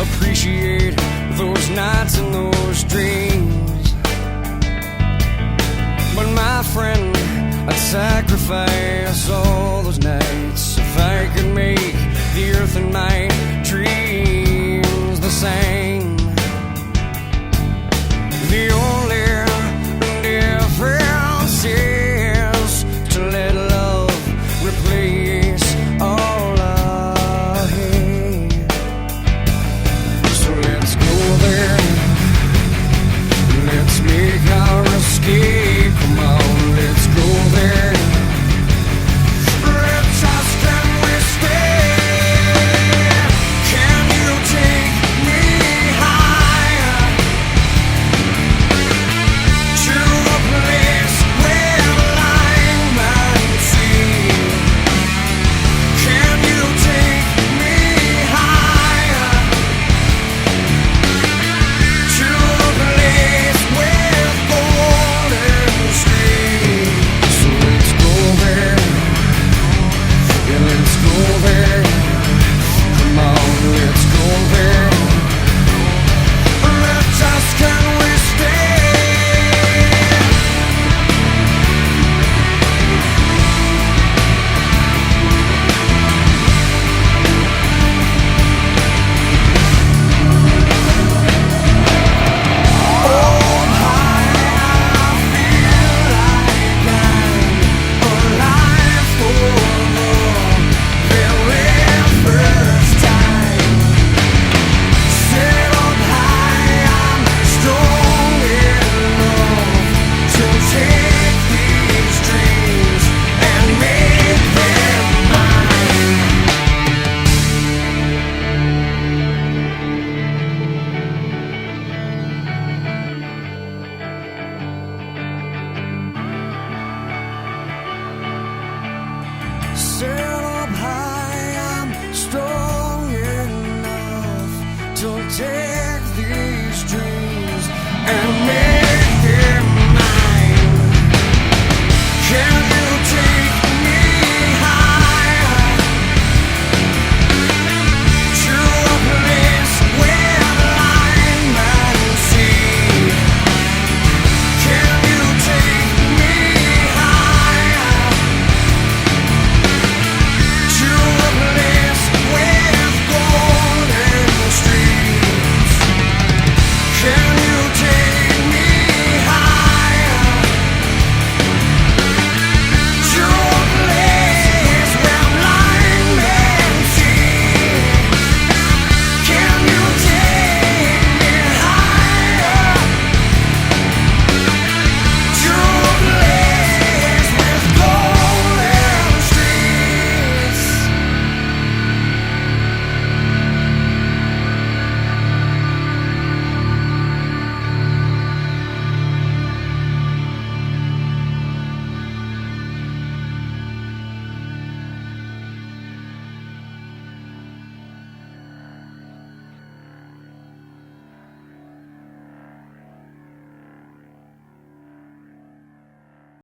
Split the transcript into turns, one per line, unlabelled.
appreciate those nights and those dreams. But my friend, I'd sacrifice all those nights if I could make the earth and my dreams the same. The only difference is to let love replace all I hate. So let's go there, let's make our escape. Come on, let's go there. Let's ask, can we stay? Can you take me higher to a place where lime and sea? Can you take me higher to a place with golden streams? So let's go there, yeah, let's go there. Come on, let's go there. Let's ask, can we stay? Set up high, I'm strong enough to take these dreams and make